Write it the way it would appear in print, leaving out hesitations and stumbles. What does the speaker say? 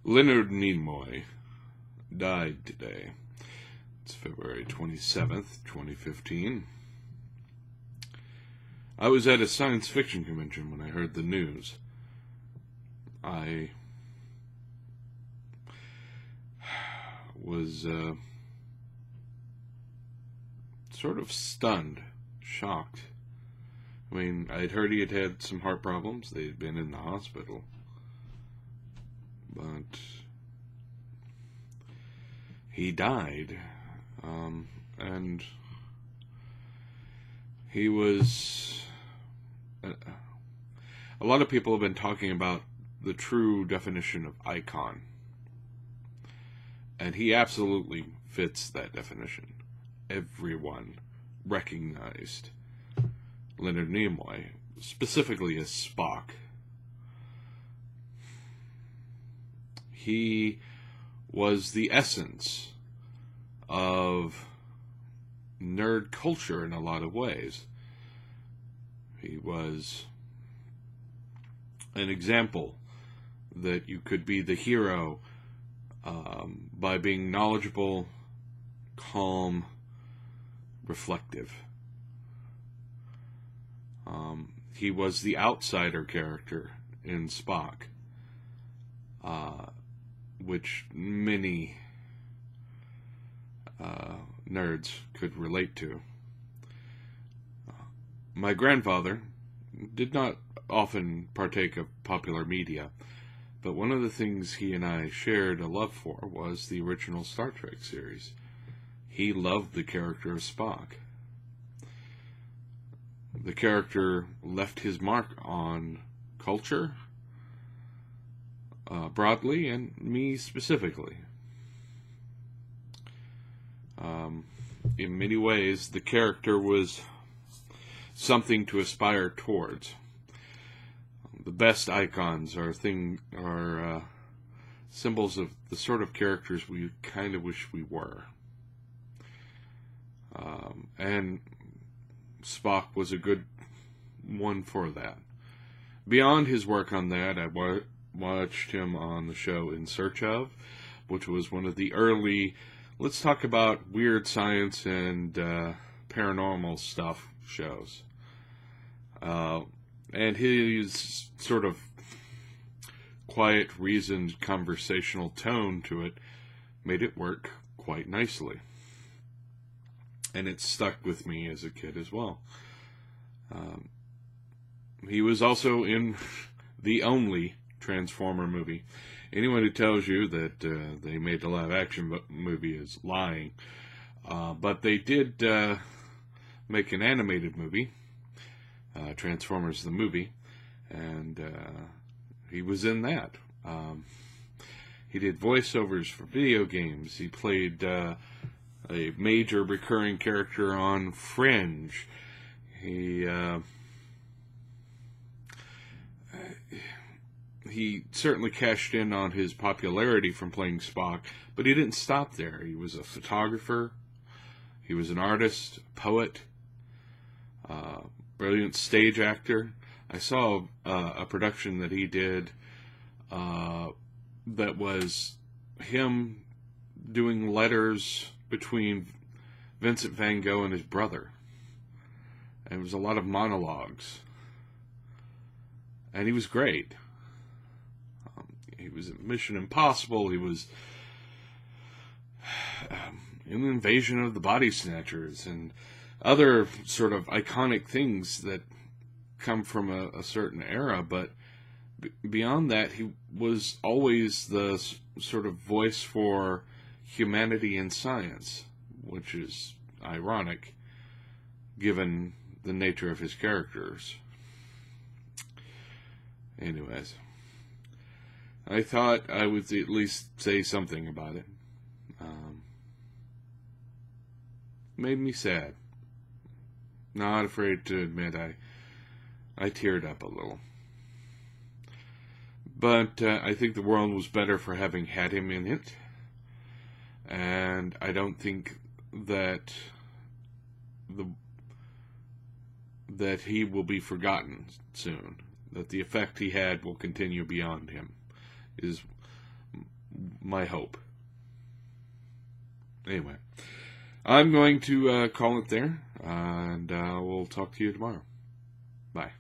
Leonard Nimoy died today. It's February 27th, 2015. I was at a science fiction convention when I heard the news. I was sort of stunned, shocked. I mean, I'd heard he had had some heart problems. They had been in the hospital. But he died. And he was... a lot of people have been talking about the true definition of icon. And he absolutely fits that definition. Everyone recognized Leonard Nimoy, specifically as Spock. He was the essence of nerd culture in a lot of ways. He was an example that you could be the hero by being knowledgeable, calm, reflective. He was the outsider character in Spock, which many nerds could relate to. My grandfather did not often partake of popular media, but one of the things he and I shared a love for was the original Star Trek series. He loved the character of Spock. The character left his mark on culture, broadly, and me specifically. In many ways, the character was something to aspire towards. The best icons are symbols of the sort of characters we kind of wish we were. And Spock was a good one for that. Beyond his work on that, I watched him on the show In Search Of, which was one of the early, let's talk about weird science and paranormal stuff shows. And his sort of quiet, reasoned, conversational tone to it made it work quite nicely. And it stuck with me as a kid as well. He was also in the only Transformer movie. Anyone who tells you that they made the live-action movie is lying. But they did make an animated movie, Transformers the movie, and he was in that. He did voiceovers for video games. He played a major recurring character on Fringe. He certainly cashed in on his popularity from playing Spock, but he didn't stop there. He was a photographer. He was an artist, poet, brilliant stage actor. I saw a production that he did that was him doing letters between Vincent van Gogh and his brother. And it was a lot of monologues. And he was great. He was in Mission Impossible. He was in the Invasion of the Body Snatchers and other sort of iconic things that come from a certain era. But beyond that, he was always the sort of voice for humanity and science, which is ironic given the nature of his characters. Anyways, I thought I would at least say something about it. Made me sad. Not afraid to admit I teared up a little. But I think the world was better for having had him in it. And I don't think that that he will be forgotten soon. That the effect he had will continue beyond him is my hope. Anyway, I'm going to call it there, and we'll talk to you tomorrow. Bye.